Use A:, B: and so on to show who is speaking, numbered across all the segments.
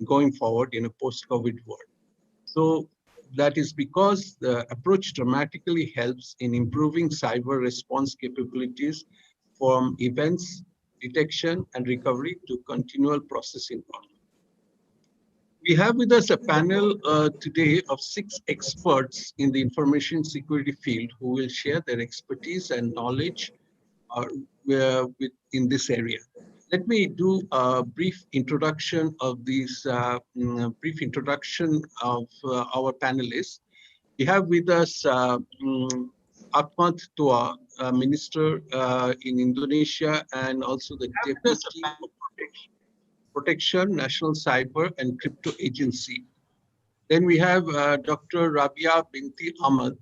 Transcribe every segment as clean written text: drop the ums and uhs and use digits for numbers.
A: going forward in a post-COVID world. So that is because the approach dramatically helps in improving cyber response capabilities from events detection and recovery to continual process involvement. We have with us a panel today of 6 experts in the information security field who will share their expertise and knowledge in this area. Let me do a brief introduction of our panelists. We have with us Ahmad, Toha, Minister in Indonesia, and also the Deputy Protection, National Cyber and Crypto Agency. Then we have Dr. Rabiah Binti Ahmad,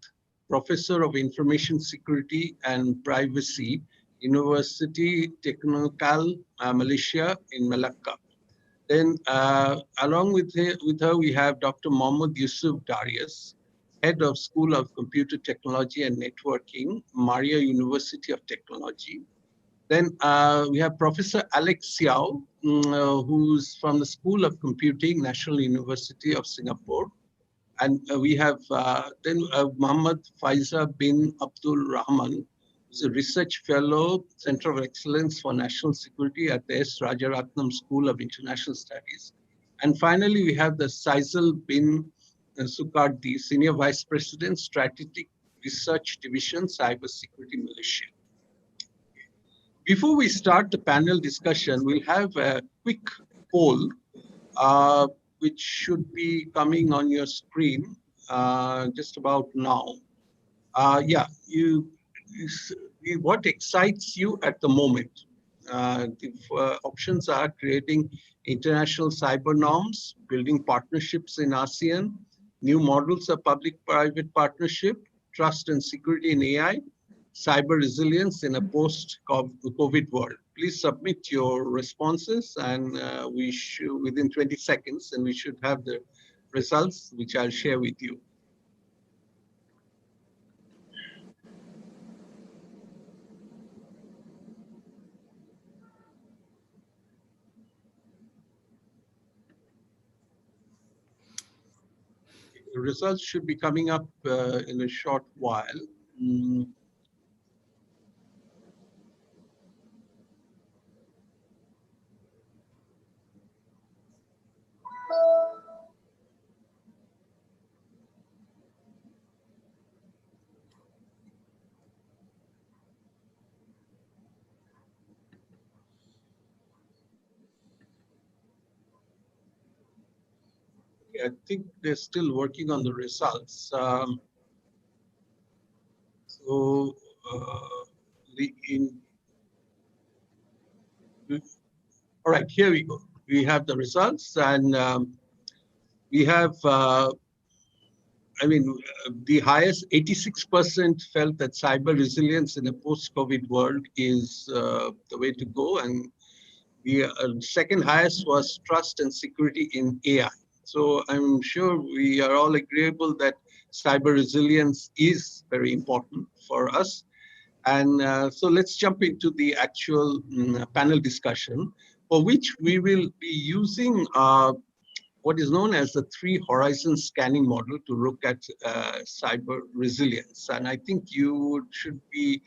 A: Professor of Information Security and Privacy, Universiti Teknikal, Malaysia in Melaka. Then along with her, we have Dr. Mohamad Yusof Darus, Head of School of Computer Technology and Networking, Maria University of Technology. Then we have Professor Alex Siow, who's from the School of Computing, National University of Singapore. And we have then Muhammad Faizal bin Abdul Rahman, who's a Research Fellow, Center of Excellence for National Security at the S. Rajaratnam School of International Studies. And finally, we have the Faizal bin Sukardi, Senior Vice President, Strategic Research Division, Cybersecurity Malaysia. Before we start the panel discussion, we'll have a quick poll, which should be coming on your screen just about now. What excites you at the moment? The options are creating international cyber norms, building partnerships in ASEAN, new models of public-private partnership, trust and security in AI, cyber resilience in a post-COVID world. Please submit your responses, and we should, within 20 seconds, and we should have the results, which I'll share with you. The results should be coming up in a short while. I think they're still working on the results. All right, here we go. We have the results, and we have, the highest 86% felt that cyber resilience in a post-COVID world is the way to go, and the second highest was trust and security in AI. So I'm sure we are all agreeable that cyber resilience is very important for us. And so let's jump into the actual panel discussion, for which we will be using what is known as the 3 horizon scanning model to look at cyber resilience. And I think you should be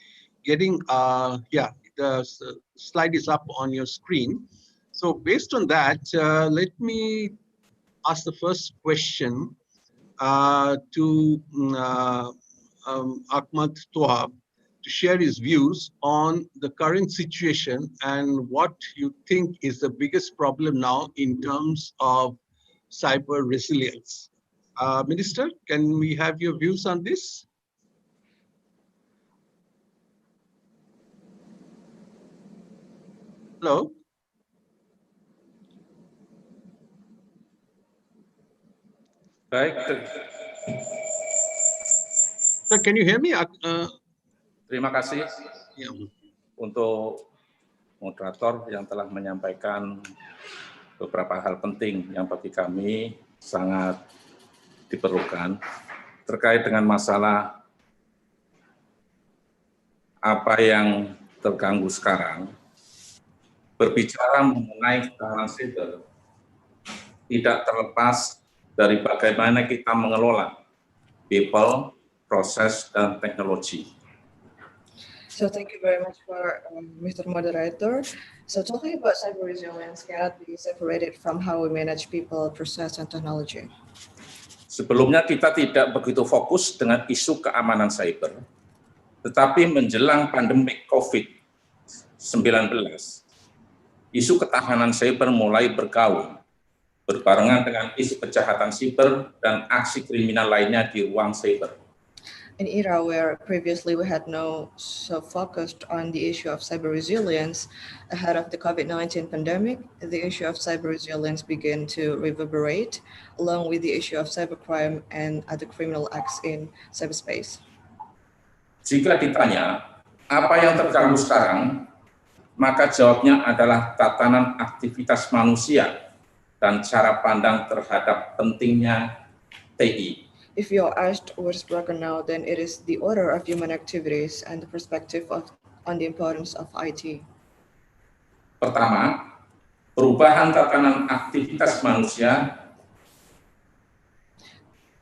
A: getting, the slide is up on your screen. So based on that, let me ask the first question to Ahmad Toha to share his views on the current situation and what you think is the biggest problem now in terms of cyber resilience. Minister, can we have your views on this? Hello?
B: Baik.
A: Sir, can you hear me?
B: Terima kasih untuk moderator yang telah menyampaikan beberapa hal penting yang bagi kami sangat diperlukan terkait dengan masalah apa yang terganggu sekarang. Berbicara mengenai keamanan siber, tidak terlepas dari bagaimana kita mengelola people, proses, dan teknologi.
C: So thank you very much for Mr. Moderator. So talking about cyber resilience cannot be separated from how we manage people, process, and technology.
B: Sebelumnya kita tidak begitu fokus dengan isu keamanan cyber, tetapi menjelang pandemi COVID-19, isu ketahanan cyber mulai bergaung, berbarengan dengan isu kejahatan siber dan aksi kriminal lainnya di ruang cyber.
C: An era where previously we had no so focused on the issue of cyber resilience, ahead of the COVID-19 pandemic, the issue of cyber resilience began to reverberate, along with the issue of cybercrime and other criminal acts in cyberspace.
B: Jika ditanya, apa yang terganggu sekarang, maka jawabnya adalah tatanan aktivitas manusia dan cara pandang terhadap pentingnya TI.
C: If you are asked what is broken now, then it is the order of human activities and the perspective on the importance of IT.
B: Pertama, perubahan tatanan aktivitas manusia.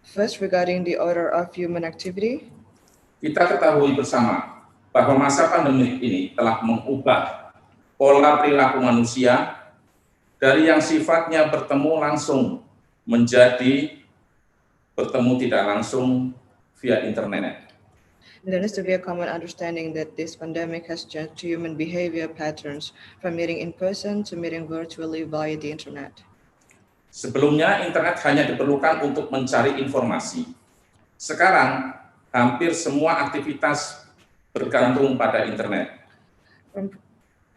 C: First, regarding the order of human activity,
B: kita ketahui bersama bahwa masa pandemi ini telah mengubah pola perilaku manusia dari yang sifatnya bertemu langsung menjadi bertemu tidak langsung via internet.
C: There needs to be a common understanding that this pandemic has changed human behavior patterns from meeting in person to meeting virtually via the internet.
B: Sebelumnya internet hanya diperlukan untuk mencari informasi. Sekarang hampir semua aktivitas bergantung pada internet.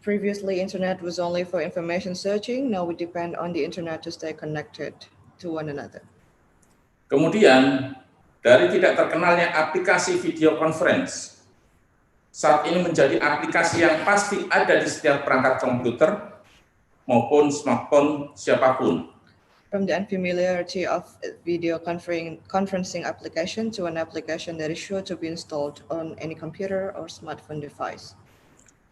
C: Previously, internet was only for information searching. Now we depend on the internet to stay connected to one another.
B: Kemudian, dari tidak terkenalnya aplikasi video conference, saat ini menjadi aplikasi yang pasti ada di setiap perangkat komputer maupun smartphone siapapun.
C: From the unfamiliarity of video conferencing application to an application that is sure to be installed on any computer or smartphone device.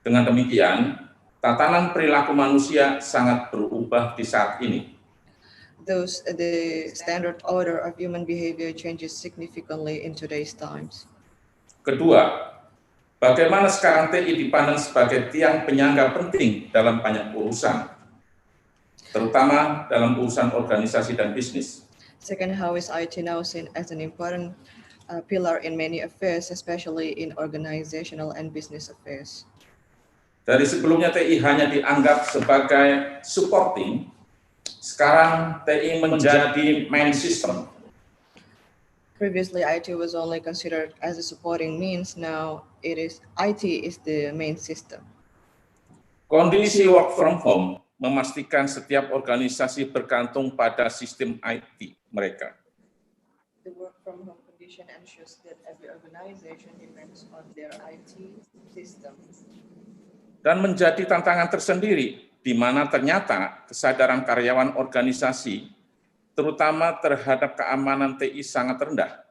B: Dengan demikian, tatanan perilaku manusia sangat berubah di saat ini.
C: The standard order of human behavior changes significantly in today's times.
B: Kedua, bagaimana sekarang TI dipandang sebagai tiang penyangga penting dalam banyak urusan, terutama dalam urusan organisasi dan bisnis.
C: Second, how is IT now seen as an important pillar in many affairs, especially in organizational and business affairs?
B: Dari sebelumnya TI hanya dianggap sebagai supporting, sekarang TI menjadi main system.
C: Previously, IT was only considered as a supporting means. Now, IT is the main system.
B: Kondisi work from home memastikan setiap organisasi bergantung pada sistem IT mereka.
C: The work from home condition ensures that every organization depends on their IT system.
B: Dan menjadi tantangan tersendiri, di mana ternyata kesadaran karyawan organisasi, terutama terhadap keamanan TI sangat rendah.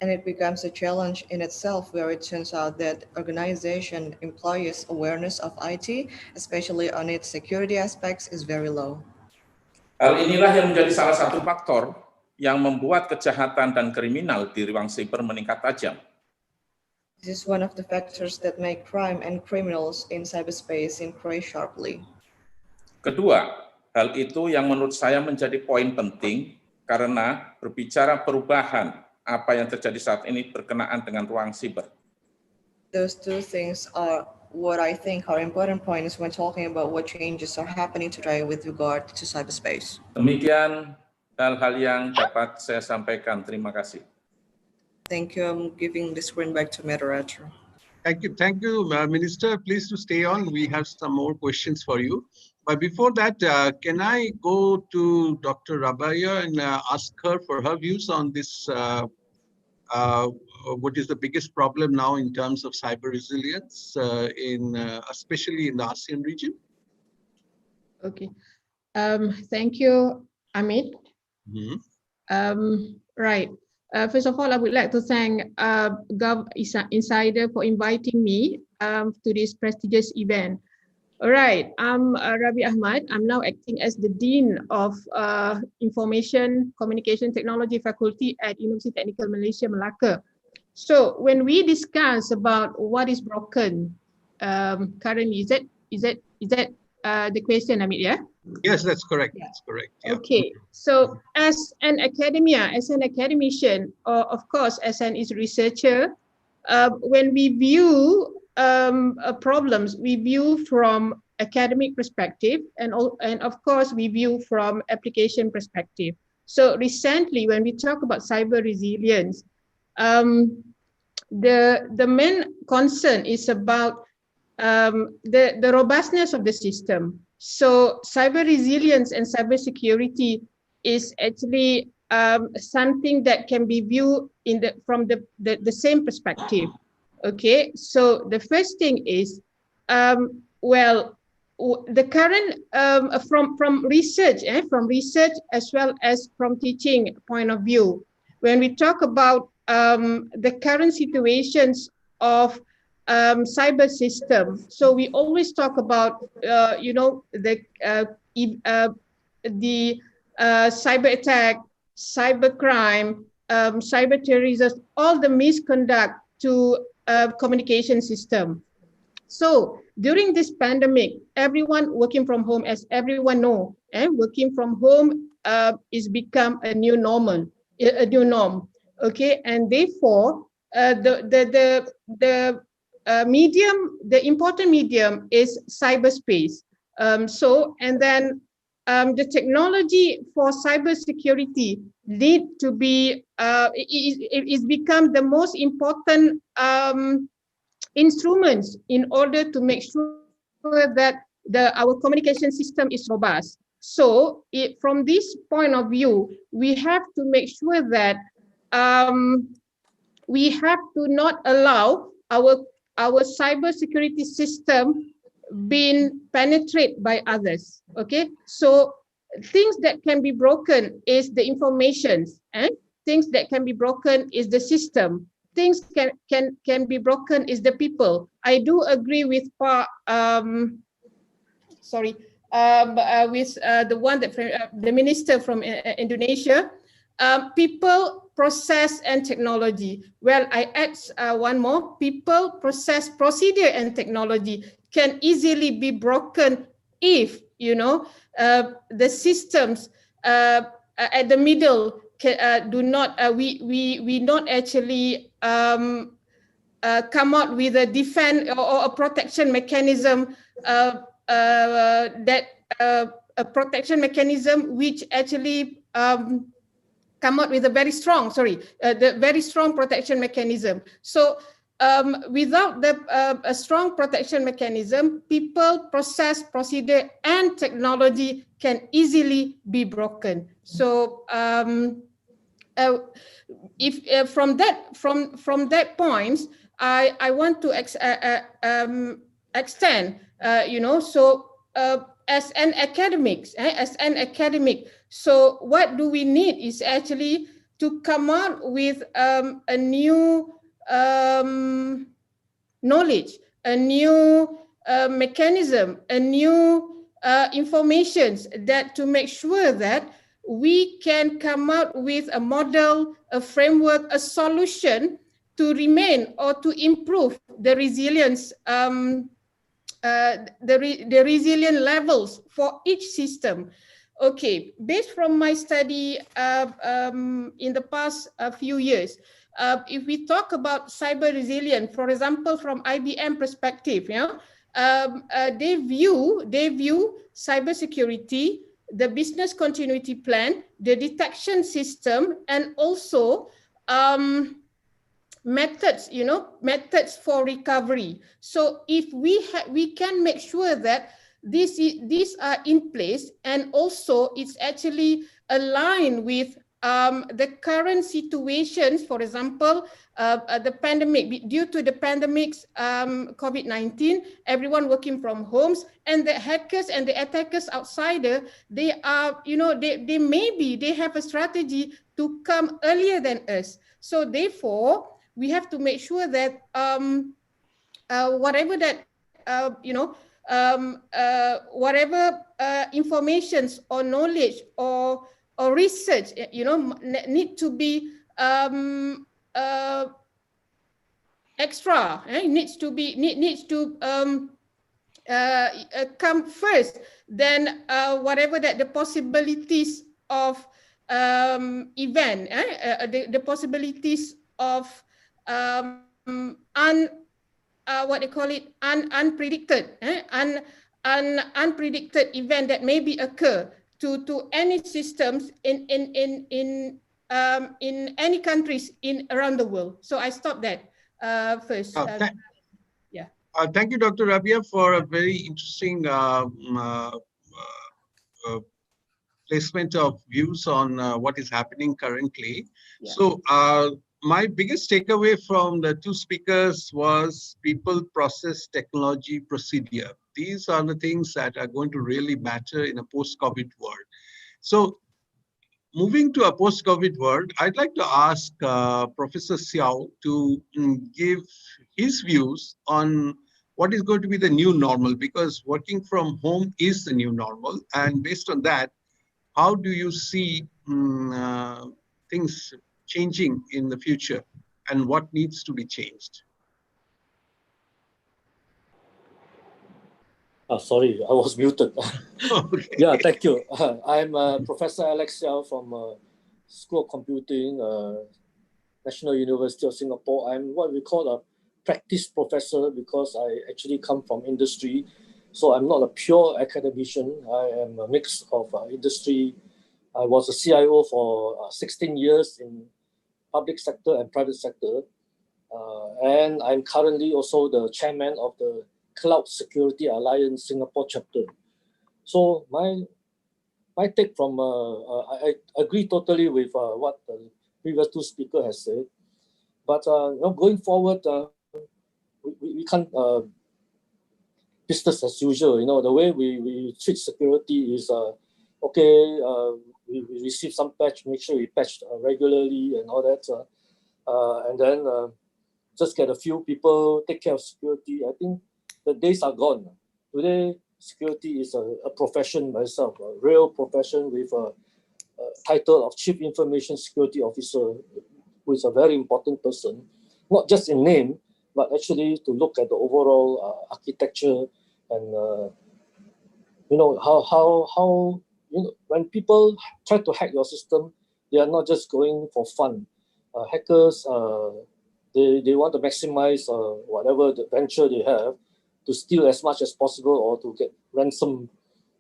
C: And it becomes a challenge in itself, where it turns out that organization employees' awareness of IT, especially on its security aspects, is very low.
B: Hal inilah yang menjadi salah satu faktor yang membuat kejahatan dan kriminal di ruang siber meningkat tajam.
C: This is one of the factors that make crime and criminals in cyberspace increase sharply.
B: Kedua, hal itu yang menurut saya menjadi poin penting karena berbicara perubahan apa yang terjadi saat ini berkenaan dengan ruang siber.
C: Those two things are what I think are important points when talking about what changes are happening today with regard to cyberspace.
B: Demikian hal-hal yang dapat saya sampaikan. Terima kasih.
C: Thank you. I'm giving the screen back to moderator.
A: Thank you, Minister. Please to stay on. We have some more questions for you. But before that, can I go to Dr. Rabiah and ask her for her views on this? What is the biggest problem now in terms of cyber resilience, especially in the ASEAN region?
D: Okay. Thank you, Ahmad. Right. First of all, I would like to thank GovInsider for inviting me to this prestigious event. All right, I'm Rabiah Ahmad. I'm now acting as the Dean of Information Communication Technology Faculty at Universiti Teknikal Malaysia, Melaka. So when we discuss about what is broken currently, is that the question, Amit? Yeah.
A: Yes, that's correct.
D: Yeah.
A: That's correct. Yeah.
D: Okay. So as an academician, or of course as an researcher, when we view problems, we view from academic perspective, and of course we view from application perspective. So recently, when we talk about cyber resilience, the main concern is about the robustness of the system. So cyber resilience and cyber security is actually something that can be viewed from the same perspective. Okay, so the first thing is, the current from research as well as from teaching point of view, when we talk about the current situations of cyber system, so we always talk about the cyber attack, cyber crime, cyber terrorism, all the misconduct to communication system. So during this pandemic, everyone working from home, as everyone know, working from home is become a new normal, a new norm. Okay, and therefore the medium, the important medium is cyberspace. So and then the technology for cybersecurity need to be is become the most important instruments in order to make sure that our communication system is robust. So from this point of view, we have to make sure that we have to not allow our cybersecurity system being penetrated by others. Okay, so things that can be broken is the informations, and things that can be broken is the system. Things can be broken is the people. I do agree with with the one that the minister from Indonesia. People, process, and technology. Well, I add one more. People, process, procedure, and technology can easily be broken if the systems at the middle do not we not actually come out with a defense or a protection mechanism a protection mechanism which actually come out with a very strong the very strong protection mechanism. So without a strong protection mechanism, people, process, procedure, and technology can easily be broken. So if from that point, I want to extend, as an academic, so what do we need is actually to come out with a new knowledge, a new mechanism, a new informations that to make sure that we can come out with a model, a framework, a solution to remain or to improve the resilience, the resilient levels for each system. Okay, based from my study in the past few years, if we talk about cyber resilience, for example, from IBM perspective, they view cybersecurity, the business continuity plan, the detection system, and also methods for recovery. So if we can make sure that these are in place, and also it's actually aligned with the current situations. For example, the pandemic, due to the pandemic's COVID-19, everyone working from homes, and the hackers and the attackers outsider, they are, they have a strategy to come earlier than us. So therefore, we have to make sure that whatever that whatever informations or knowledge or research, need to be extra. Needs to come first. Then whatever that the possibilities of event, the possibilities of what they call it, unpredicted, unpredicted event that maybe occur to any systems in any countries around the world. So I stop that first. Yeah.
A: Thank you, Dr. Rabiah, for a very interesting placement of views on what is happening currently.
D: Yeah.
A: So my biggest takeaway from the two speakers was people, process, technology, procedure. These are the things that are going to really matter in a post-COVID world. So moving to a post-COVID world, I'd like to ask Professor Siow to give his views on what is going to be the new normal, because working from home is the new normal. And based on that, how do you see things changing in the future and what needs to be changed?
E: Sorry, I was muted.
A: Okay.
E: Yeah, thank you. I'm Professor Alex Siow from School of Computing, National University of Singapore. I'm what we call a practice professor because I actually come from industry. So I'm not a pure academician. I am a mix of industry. I was a CIO for 16 years in public sector and private sector. And I'm currently also the chairman of the Cloud Security Alliance Singapore chapter. So my take from, I agree totally with what the previous two speakers has said. But going forward, we can't business as usual. The way we treat security is, okay, we receive some patch, make sure we patch regularly and all that. And then just get a few people take care of security. I think the days are gone. Today, security is a profession by itself, a real profession with a title of Chief Information Security Officer, who is a very important person, not just in name, but actually to look at the overall architecture and how when people try to hack your system, they are not just going for fun. Hackers, they want to maximize whatever the venture they have to steal as much as possible or to get ransom,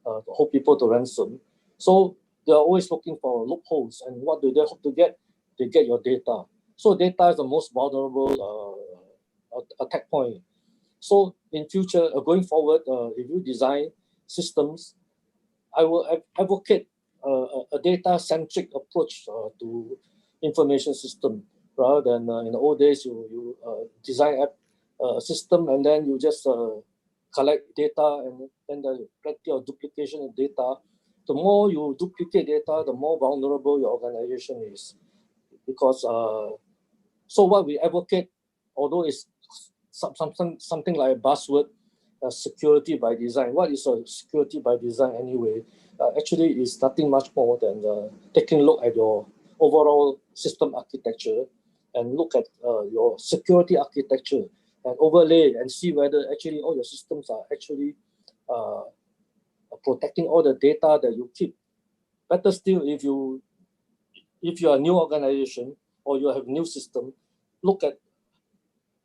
E: to hold people to ransom. So they are always looking for loopholes. And what do they hope to get? They get your data. So data is the most vulnerable attack point. So in future, going forward, if you design systems, I will advocate a data-centric approach to information system rather than in the old days you design a system and then you just collect data and then there's plenty of duplication of data. The more you duplicate data, the more vulnerable your organization is. Because so what we advocate, although it's something like a buzzword, security by design. What is a security by design anyway? Actually, it's nothing much more than taking a look at your overall system architecture and look at your security architecture and overlay and see whether actually all your systems are actually protecting all the data that you keep. Better still, if you are a new organization or you have a new system, look at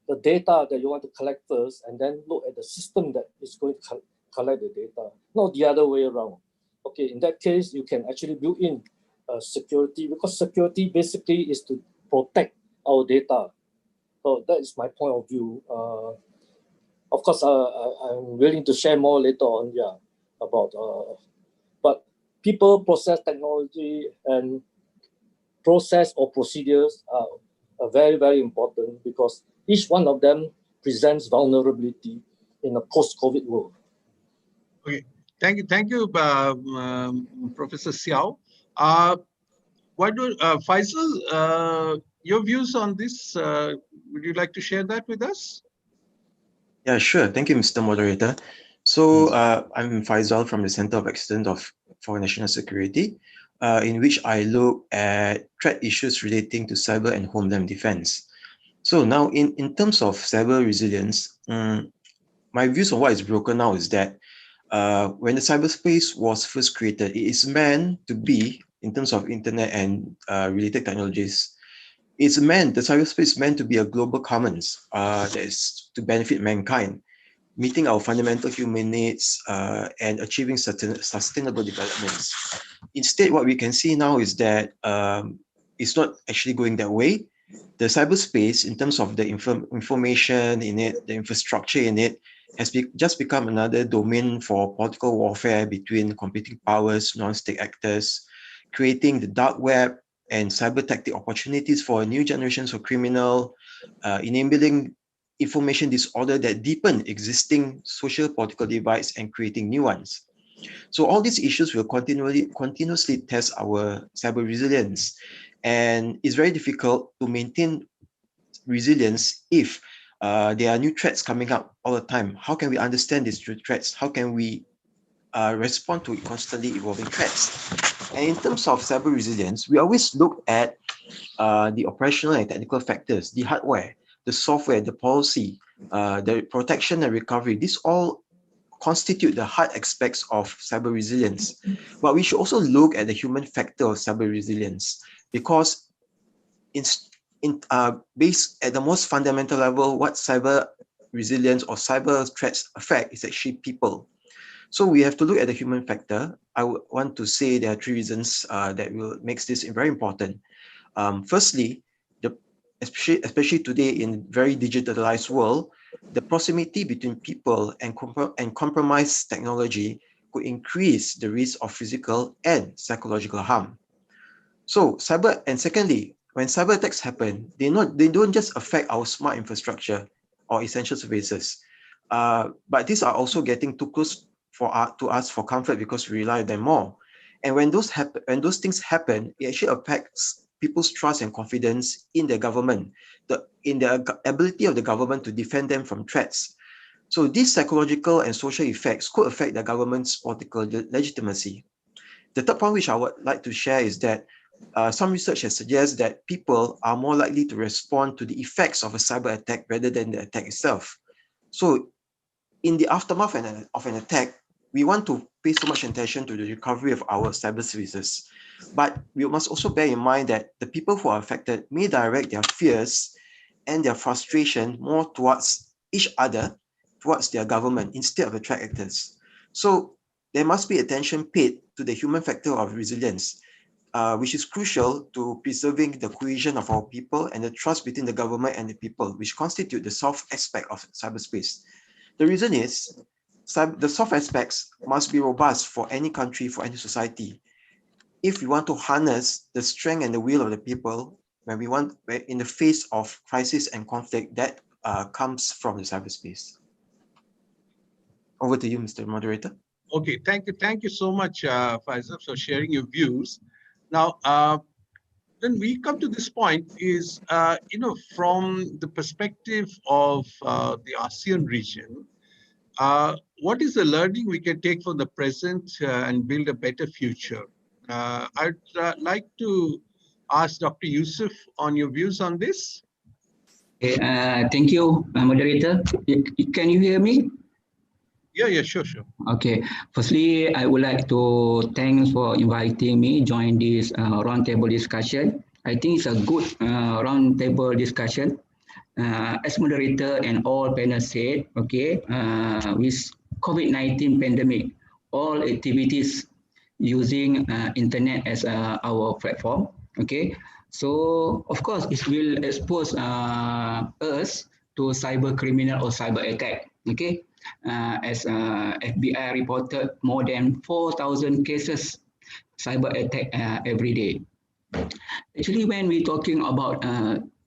E: the data that you want to collect first and then look at the system that is going to collect the data, not the other way around. Okay, in that case, you can actually build in security because security basically is to protect our data. So that is my point of view. Of course, I'm willing to share more later on, about, but people, process, technology, and process or procedures are very, very important because each one of them presents vulnerability in a post-COVID world.
A: Okay, thank you, Professor Siow. Faizal, your views on this? Would you like to share that with us?
F: Yeah, sure. Thank you, Mr. Moderator. So I'm Faizal from the Center of Excellence for National Security, in which I look at threat issues relating to cyber and homeland defense. So now in terms of cyber resilience, my views on what is broken now is that when the cyberspace was first created, it is meant to be, in terms of internet and related technologies, the cyberspace is meant to be a global commons that is to benefit mankind, meeting our fundamental human needs and achieving certain sustainable developments. Instead, what we can see now is that it's not actually going that way. The cyberspace, in terms of the information in it, the infrastructure in it, has just become another domain for political warfare between competing powers, non-state actors, creating the dark web and cyber tactic opportunities for new generations of criminal, enabling information disorder that deepen existing social political divides and creating new ones. So all these issues will continuously test our cyber resilience, and it's very difficult to maintain resilience if there are new threats coming up all the time. How can we understand these threats? How can we respond to constantly evolving threats? And in terms of cyber resilience, we always look at the operational and technical factors, the hardware, the software, the policy, the protection and recovery. These all constitute the hard aspects of cyber resilience. But we should also look at the human factor of cyber resilience, because based at the most fundamental level, what cyber resilience or cyber threats affect is actually people. So we have to look at the human factor. I would want to say there are three reasons that will makes this very important. Firstly, especially today in very digitalized world, the proximity between people and compromised technology could increase the risk of physical and psychological harm. So secondly, when cyber attacks happen, they don't just affect our smart infrastructure or essential services, but these are also getting too close to us for comfort because we rely on them more. And when those things happen, it actually affects people's trust and confidence in their government, in the ability of the government to defend them from threats. So these psychological and social effects could affect the government's political legitimacy. The third point which I would like to share is that some research has suggested that people are more likely to respond to the effects of a cyber attack rather than the attack itself. So in the aftermath of an attack, we want to pay so much attention to the recovery of our cyber services. But we must also bear in mind that the people who are affected may direct their fears and their frustration more towards each other, towards their government, instead of the threat actors. So there must be attention paid to the human factor of resilience, which is crucial to preserving the cohesion of our people and the trust between the government and the people, which constitute the soft aspect of cyberspace. The reason is the soft aspects must be robust for any country, for any society. If we want to harness the strength and the will of the people, in the face of crisis and conflict, that comes from the cyberspace. Over to you, Mr. Moderator.
A: Okay, thank you so much, Faizal, for sharing your views. Now, when we come to this point is, from the perspective of the ASEAN region, what is the learning we can take from the present and build a better future? I'd like to ask Dr. Yusof on your views on this.
G: Okay, thank you, moderator. Can you hear me?
A: Yeah, sure.
G: Okay. Firstly, I would like to thanks for inviting me join this roundtable discussion. I think it's a good roundtable discussion. As moderator and all panelists said, okay, with COVID-19 pandemic, all activities using internet as our platform, okay. So of course, it will expose us to cyber criminal or cyber attack, okay. As FBI reported more than 4,000 cases cyber attack every day. Actually, when we're talking about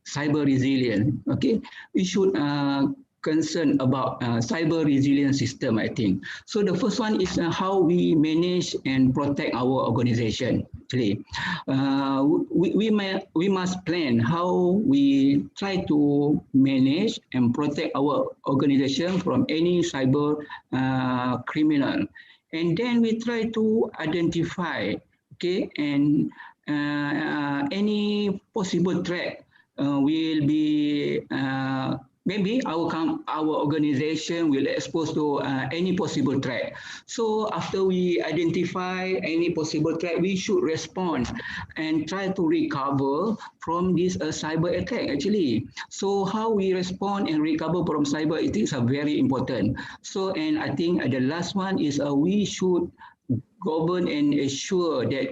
G: cyber resilience, okay, we should concern about cyber resilience system, I think. So the first one is how we manage and protect our organization. Actually, we must plan how we try to manage and protect our organization from any cyber criminal, and then we try to identify, okay, and any possible threat will be maybe our organization will expose to any possible threat. So after we identify any possible threat, we should respond and try to recover from this cyber attack actually. So how we respond and recover from cyber, it is very important. So, and I think the last one is we should govern and assure that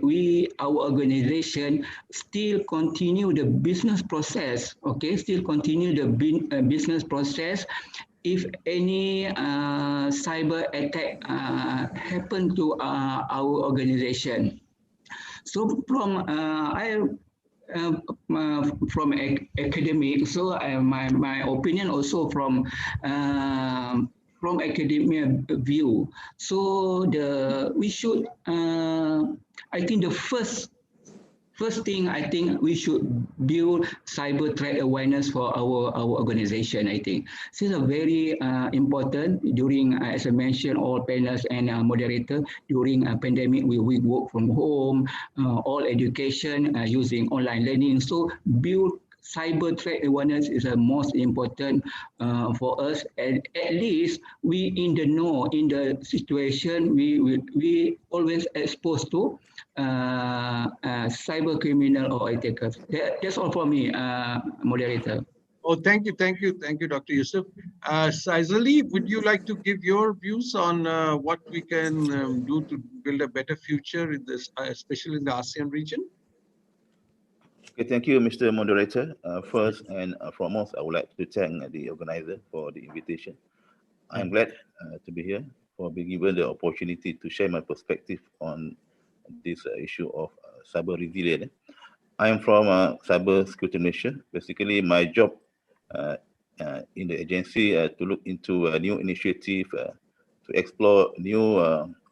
G: our organization still continue the business process, okay, still continue the business process if any cyber attack happen to our organization. So from academic, so my opinion also from academia view. So we should I think the first thing, I think we should build cyber threat awareness for our organization. I think this is a very important during, as I mentioned, all panelists and moderator, during a pandemic, we work from home, all education using online learning. So build cyber threat awareness is the most important for us, and at least we in the know, in the situation we always exposed to cyber criminal or attackers. That's all for me, moderator.
A: Oh, thank you, Dr. Yusof. Sazali, would you like to give your views on what we can do to build a better future in this, especially in the ASEAN region?
H: Okay, thank you, Mr. Moderator. First and foremost, I would like to thank the organizer for the invitation. I'm glad to be here, for being given the opportunity to share my perspective on this issue of cyber resilience. I am from Cybersecurity Malaysia. Basically, my job in the agency to look into a new initiative to explore new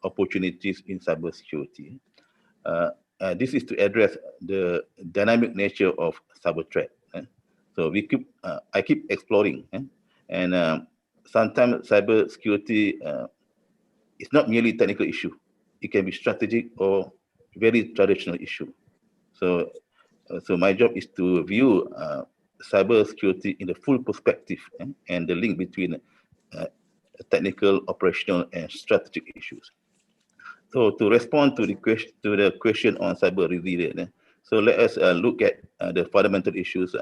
H: opportunities in cybersecurity. This is to address the dynamic nature of cyber threat. So I keep exploring, and sometimes cybersecurity is not merely a technical issue. It can be strategic or very traditional issue. So my job is to view cybersecurity in the full perspective and the link between technical, operational, and strategic issues. So to respond to the question on cyber resilience, so let us look at the fundamental issues.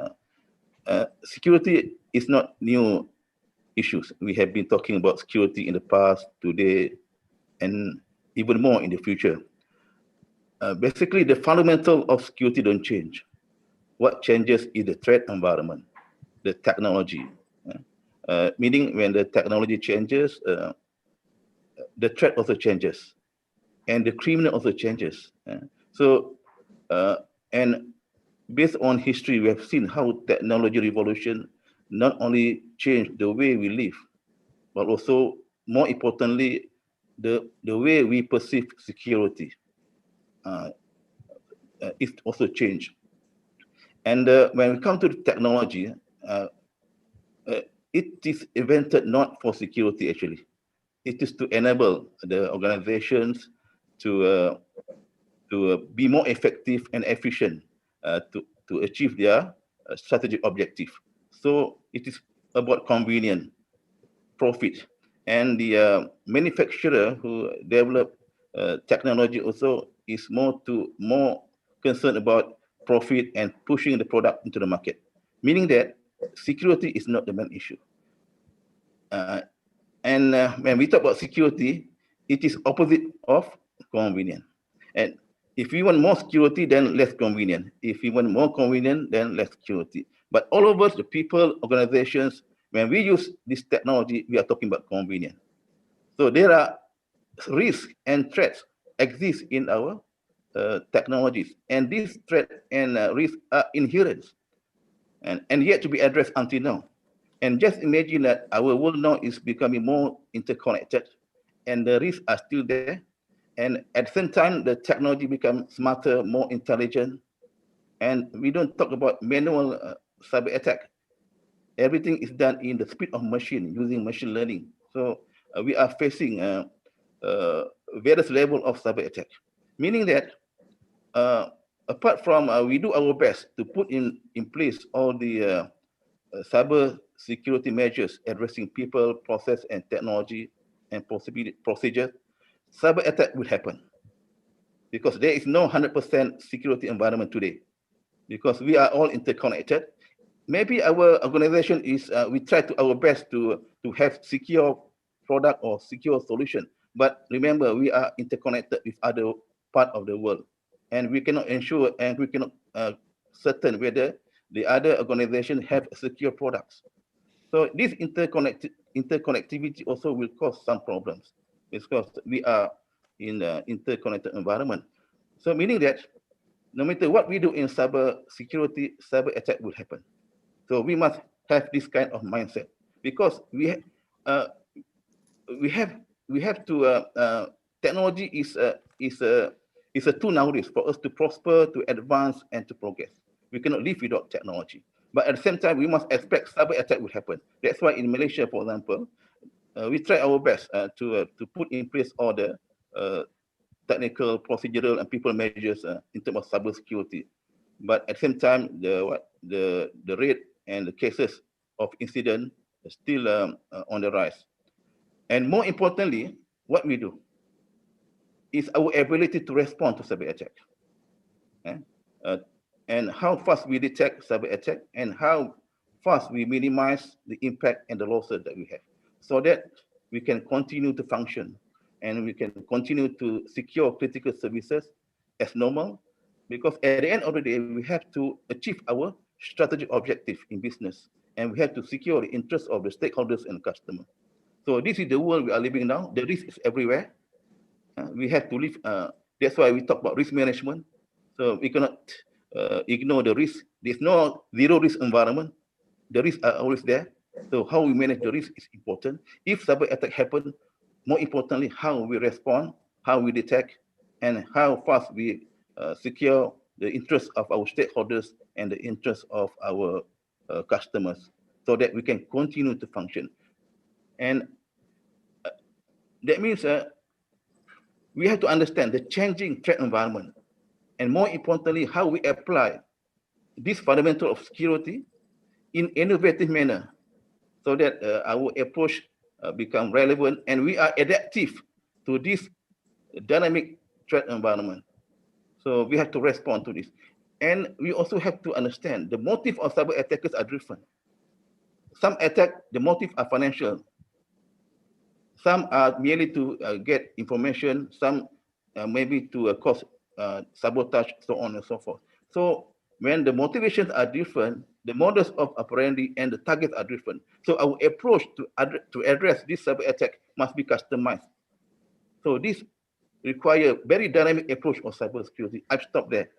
H: Security is not new issues. We have been talking about security in the past, today, and even more in the future. Basically, the fundamental of security don't change. What changes is the threat environment, the technology. Meaning when the technology changes, the threat also changes, and the criminal also changes. And based on history, we have seen how technology revolution not only changed the way we live, but also, more importantly, the way we perceive security. It also changed. And when we come to the technology, it is invented not for security actually. It is to enable the organizations to be more effective and efficient to achieve their strategic objective. So it is about convenience, profit, and the manufacturer who develop technology also is more concerned about profit and pushing the product into the market, meaning that security is not the main issue. And when we talk about security, it is opposite of convenience. And if we want more security, then less convenient. If we want more convenient, then less security. But all of us, the people, organizations, when we use this technology, we are talking about convenience. So there are risks and threats exist in our technologies, and these threats and risks are inherent and yet to be addressed until now. And just imagine that our world now is becoming more interconnected, and the risks are still there, And at the same time, the technology becomes smarter, more intelligent, and we don't talk about manual cyber attack. Everything is done in the speed of machine using machine learning. So we are facing various level of cyber attack, meaning that apart from we do our best to put in place all the cyber security measures addressing people, process, and technology and procedure, cyber attack will happen because there is no 100% security environment today because we are all interconnected. Maybe our organization is, we try to our best to have secure product or secure solution. But remember, we are interconnected with other part of the world. And we cannot ensure and we cannot certain whether the other organization have secure products. So this interconnectivity also will cause some problems because we are in an interconnected environment. So meaning that no matter what we do in cyber security, cyber attack will happen. So we must have this kind of mindset because we have to technology is a tool nowadays for us to prosper, to advance, and to progress. We cannot live without technology. But at the same time, we must expect cyber attack will happen. That's why in Malaysia, for example, we try our best to put in place all the technical, procedural, and people measures in terms of cyber security. But at the same time, the rate and the cases of incident are still on the rise. And more importantly, what we do is our ability to respond to cyber attack. And how fast we detect cyber attack and how fast we minimize the impact and the losses that we have so that we can continue to function and we can continue to secure critical services as normal, because at the end of the day, we have to achieve our strategic objective in business and we have to secure the interests of the stakeholders and customers. So this is the world we are living now. The risk is everywhere. We have to live, that's why we talk about risk management. So we cannot ignore the risk. There's no zero risk environment. The risks are always there. So how we manage the risk is important. If cyber attack happen, more importantly, how we respond, how we detect, and how fast we secure the interests of our stakeholders and the interests of our customers so that we can continue to function. And that means we have to understand the changing threat environment and more importantly, how we apply this fundamental of security in innovative manner so that our approach become relevant and we are adaptive to this dynamic threat environment. So we have to respond to this. And we also have to understand the motive of cyber attackers are different. Some attack, the motive are financial. Some are merely to get information, some maybe to cause sabotage, so on and so forth. So when the motivations are different, the modus of operandi and the targets are different. So our approach to address this cyber attack must be customized. So this require very dynamic approach of cyber security. I've stopped there.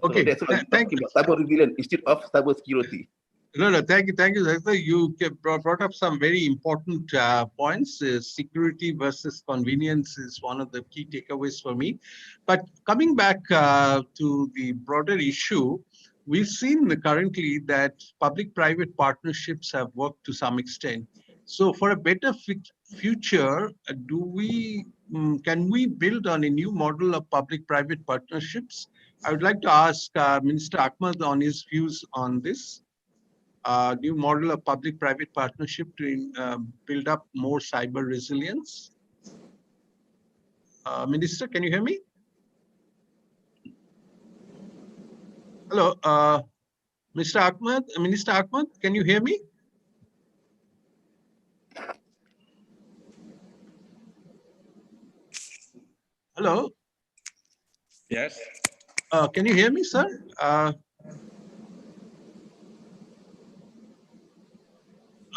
A: Okay.
H: So that's why I'm talking about cyber resilience instead of cyber security.
A: No, thank you, Zahir. You brought up some very important points. Security versus convenience is one of the key takeaways for me. But coming back to the broader issue, we've seen currently that public-private partnerships have worked to some extent. So for a better future, can we build on a new model of public-private partnerships? I would like to ask Minister Akhmad on his views on this. New model of public-private partnership to build up more cyber resilience. Minister, can you hear me? Hello, Mr. Ahmad, Minister Ahmad, can you hear me? Hello.
B: Yes.
A: Can you hear me, sir?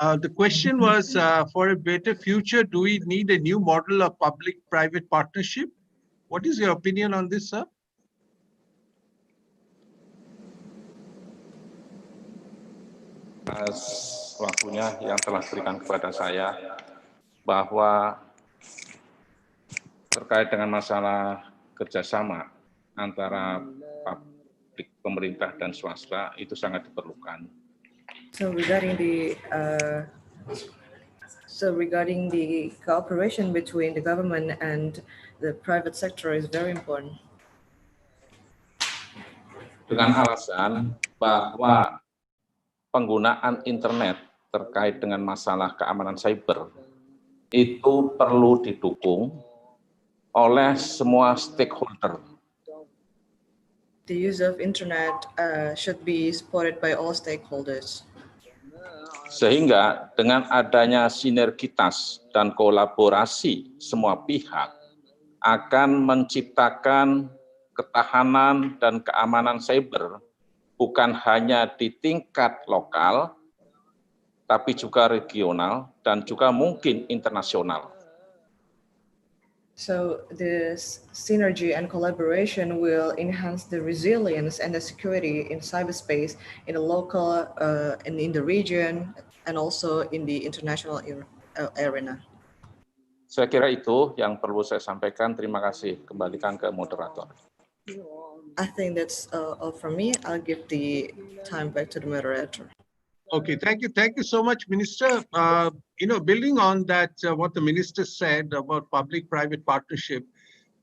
A: The question was, for a better future, do we need a new model of public-private partnership? What is your opinion on this, sir?
B: Waktunya yang telah diberikan kepada saya bahwa terkait dengan masalah kerjasama antara publik, pemerintah dan swasta itu sangat diperlukan.
C: So regarding the cooperation between the government and the private sector is very important.
B: Dengan alasan bahwa penggunaan internet terkait dengan masalah keamanan cyber itu perlu didukung oleh semua stakeholder.
C: The use of internet should be supported by all stakeholders.
B: Sehingga dengan adanya sinergitas dan kolaborasi semua pihak akan menciptakan ketahanan dan keamanan cyber bukan hanya di tingkat lokal, tapi juga regional dan juga mungkin internasional.
C: So this synergy and collaboration will enhance the resilience and the security in cyberspace in the local, and in the region, and also in the international arena.
B: Saya kira itu yang perlu saya sampaikan. Terima kasih. Kembalikan ke moderator.
C: I think that's all from me. I'll give the time back to the moderator.
A: Okay, thank you so much, Minister. Building on that, what the Minister said about public-private partnership,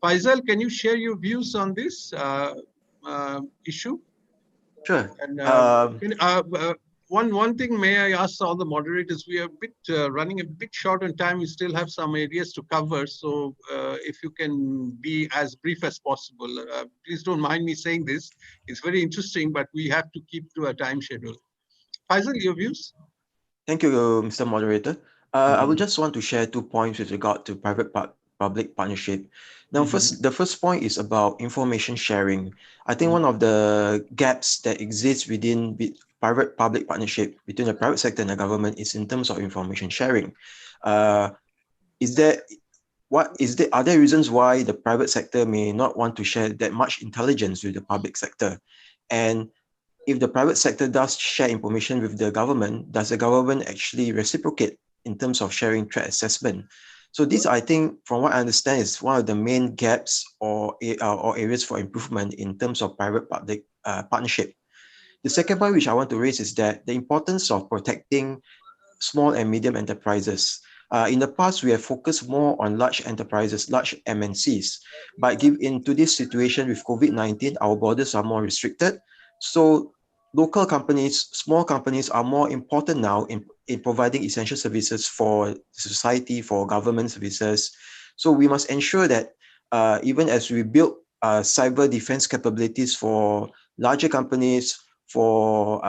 A: Faizal, can you share your views on this issue?
F: Sure.
A: And one thing, may I ask all the moderators, we are running a bit short on time. We still have some areas to cover, so if you can be as brief as possible. Please don't mind me saying this. It's very interesting, but we have to keep to a time schedule. Faizal, your views?
F: Thank you, Mr. Moderator. I would just want to share 2 points with regard to private-public partnership. Now, the first point is about information sharing. I think one of the gaps that exists within private-public partnership between the private sector and the government is in terms of information sharing. Are there reasons why the private sector may not want to share that much intelligence with the public sector? And if the private sector does share information with the government, does the government actually reciprocate in terms of sharing threat assessment? So this, I think, from what I understand, is one of the main gaps or areas for improvement in terms of private-public partnership. The second point which I want to raise is that the importance of protecting small and medium enterprises. In the past, we have focused more on large enterprises, large MNCs. But into this situation with COVID-19, our borders are more restricted. So local companies, small companies are more important now in providing essential services for society, for government services. So we must ensure that even as we build cyber defense capabilities for larger companies, for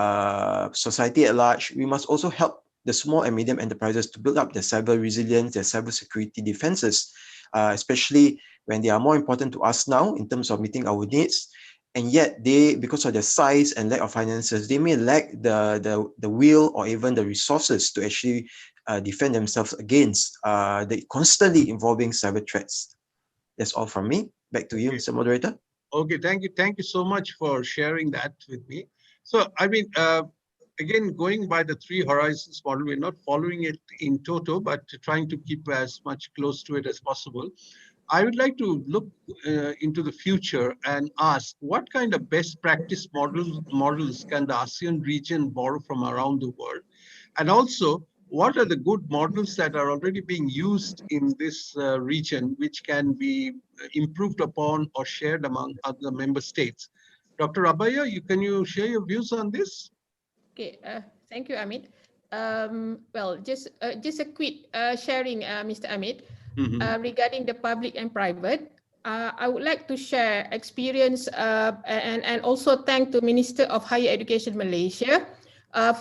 F: society at large, we must also help the small and medium enterprises to build up their cyber resilience, their cyber security defenses, especially when they are more important to us now in terms of meeting our needs. And yet they, because of their size and lack of finances, they may lack the will or even the resources to actually defend themselves against the constantly evolving cyber threats. That's all from me. Back to you, Mr. Moderator.
A: Okay, thank you so much for sharing that with me. So, I mean, again, going by the 3 horizons model, we're not following it in toto, but trying to keep as much close to it as possible. I would like to look into the future and ask what kind of best practice models can the ASEAN region borrow from around the world? And also, what are the good models that are already being used in this region, which can be improved upon or shared among other member states? Dr. Rabiah, can you share your views on this?
D: Okay, thank you, Ahmad. Well, just a quick sharing, Mr. Ahmad. Regarding the public and private, I would like to share experience and also thank the Minister of Higher Education Malaysia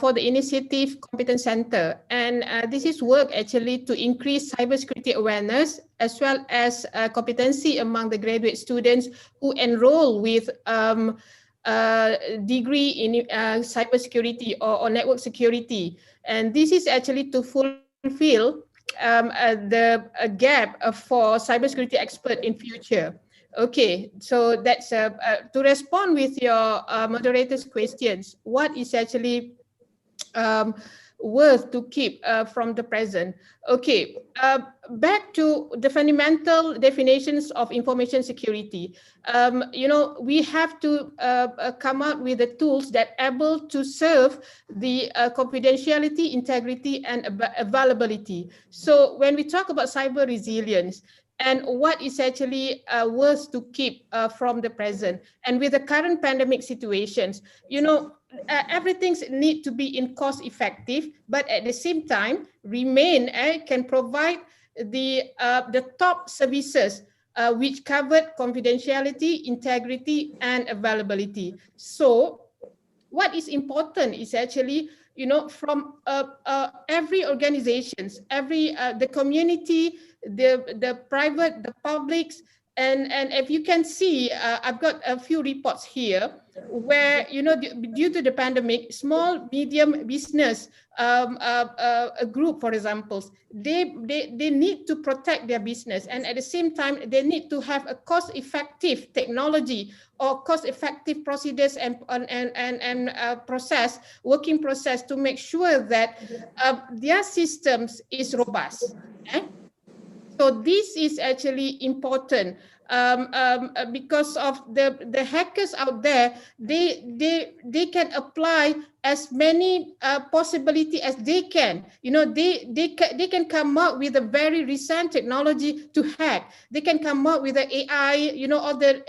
D: for the initiative Competence Center. And this is work actually to increase cybersecurity awareness as well as competency among the graduate students who enroll with degree in cybersecurity or network security. And this is actually to fulfill the gap for cybersecurity expert in future. Okay, so that's to respond with your moderator's questions. What is actually worth to keep from the present. Okay, back to the fundamental definitions of information security. We have to come up with the tools that are able to serve the confidentiality, integrity, and availability. So when we talk about cyber resilience, and what is actually worth to keep from the present. And with the current pandemic situations, everything need to be in cost effective, but at the same time can provide the top services which covered confidentiality, integrity, and availability. So what is important is actually, from every organizations, the community, the private, the publics, and if you can see, I've got a few reports here where, due to the pandemic, small, medium business a group, for example, they need to protect their business, and at the same time, they need to have a cost-effective technology or cost-effective procedures and working process to make sure that their systems is robust. So this is actually important because of the hackers out there. They can apply as many possibility as they can. They can come up with a very recent technology to hack. They can come up with the AI, or the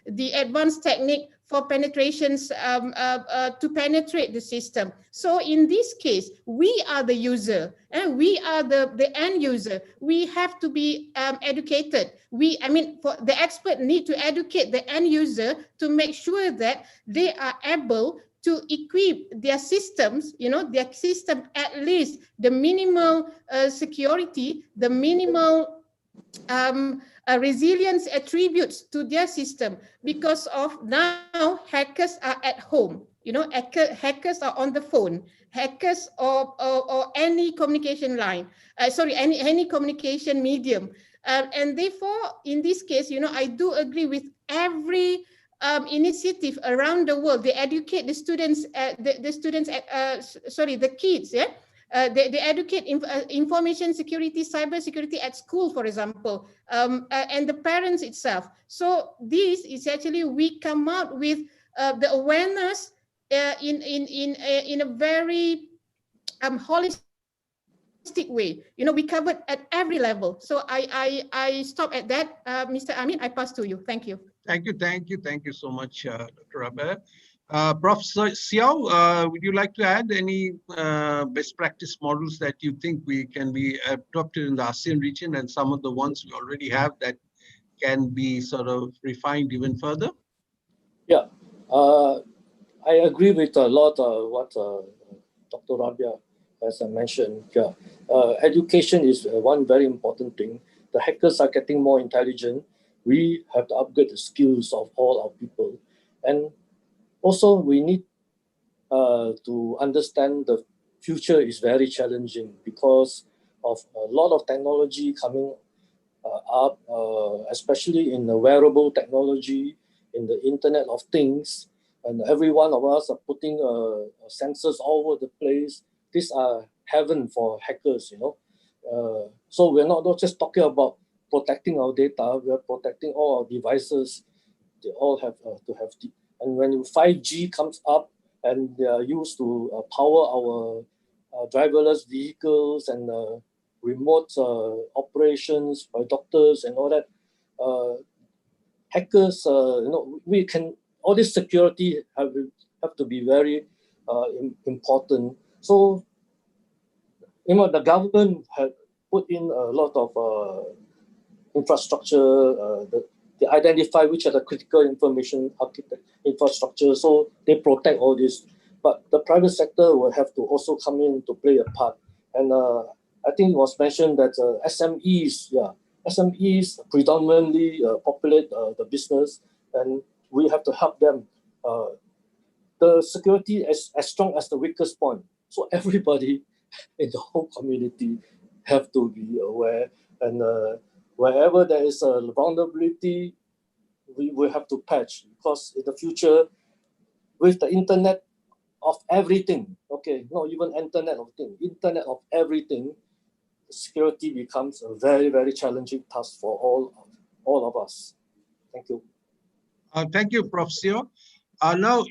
D: the advanced technique for penetrations to penetrate the system. So in this case, we are the user and we are the end user. We have to be educated. The expert need to educate the end user to make sure that they are able to equip their systems, their system at least the minimal security, the minimal resilience attributes to their system, because of now hackers are at home. Hackers are on the phone. Hackers or any communication line. Any communication medium. And therefore, in this case, I do agree with every initiative around the world. They educate the students, the kids, yeah. They educate information security, cyber security at school, for example, and the parents itself. So this is actually, we come out with the awareness in a very holistic way. We covered at every level. So I stop at that. Mr. Amin, I pass to you. Thank you.
A: Thank you so much, Dr. Rabiah. Prof. Siow, would you like to add any best practice models that you think we can be adopted in the ASEAN region, and some of the ones we already have that can be sort of refined even further?
E: Yeah, I agree with a lot of what Dr. Rabiah has mentioned. Yeah, education is one very important thing. The hackers are getting more intelligent. We have to upgrade the skills of all our people, and also we need to understand the future is very challenging because of a lot of technology coming up, especially in the wearable technology, in the Internet of Things, and every one of us are putting sensors all over the place. These are heaven for hackers, So we're not just talking about protecting our data, we are protecting all our devices. They all have to have the, and when 5G comes up and they are used to power our driverless vehicles and remote operations by doctors and all that, hackers, we can, all this security have to be very important. So, the government had put in a lot of infrastructure, they identify which are the critical information infrastructure, so they protect all this. But the private sector will have to also come in to play a part. And I think it was mentioned that SMEs predominantly populate the business, and we have to help them. The security is as strong as the weakest point. So everybody in the whole community have to be aware, and wherever there is a vulnerability, we will have to patch, because in the future, with the internet of everything, okay, not even Internet of Things, Internet of Everything, security becomes a very, very challenging task for all of us. Thank you.
A: Thank you, Prof. Siow. Now,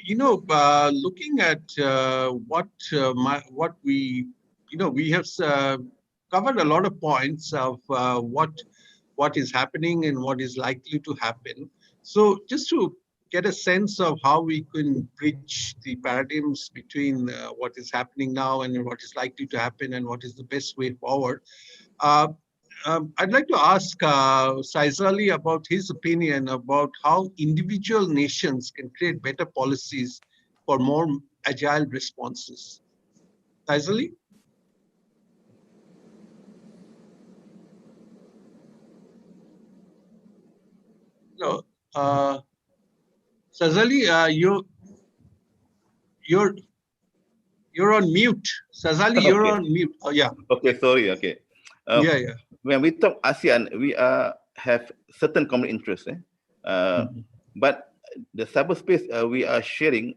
A: looking at what we, we have covered a lot of points of what is happening and what is likely to happen. So just to get a sense of how we can bridge the paradigms between what is happening now and what is likely to happen and what is the best way forward, I'd like to ask Sazali about his opinion about how individual nations can create better policies for more agile responses. Sazali? No. Sazali, you're on mute. Sazali, you're
H: Okay.
A: on mute. Oh, yeah.
H: Okay, sorry. Okay.
A: Yeah.
H: When we talk ASEAN, we have certain common interests. But the cyberspace we are sharing,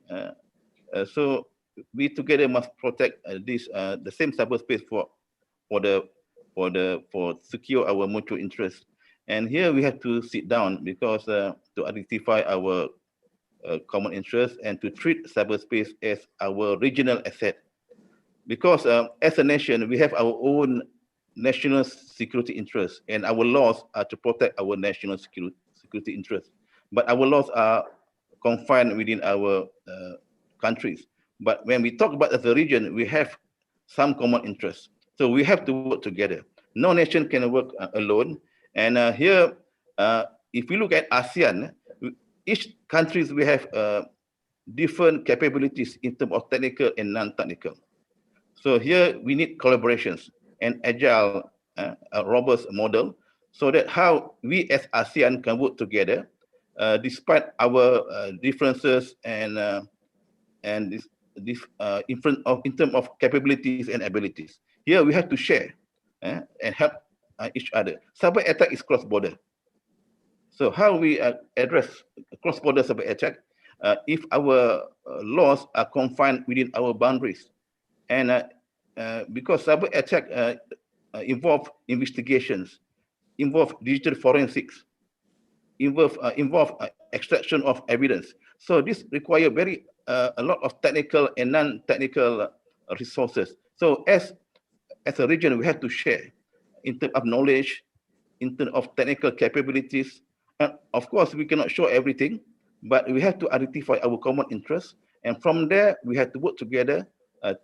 H: so we together must protect the same cyberspace for secure our mutual interests. And here we have to sit down because to identify our common interests and to treat cyberspace as our regional asset. Because as a nation, we have our own national security interests, and our laws are to protect our national security interests. But our laws are confined within our countries. But when we talk about as a region, we have some common interests. So we have to work together. No nation can work alone. And here, if we look at ASEAN, each countries we have different capabilities in terms of technical and non-technical. So here we need collaborations and agile, robust model, so that how we as ASEAN can work together, despite our differences and in terms of capabilities and abilities. Here we have to share and help each other. Cyber attack is cross-border. So how we address cross-border cyber attack if our laws are confined within our boundaries, and because cyber attack involve investigations, involve digital forensics, involve extraction of evidence. So this require a lot of technical and non-technical resources. So as a region, we have to share in terms of knowledge, in terms of technical capabilities. And of course, we cannot show everything, but we have to identify our common interests. And from there, we have to work together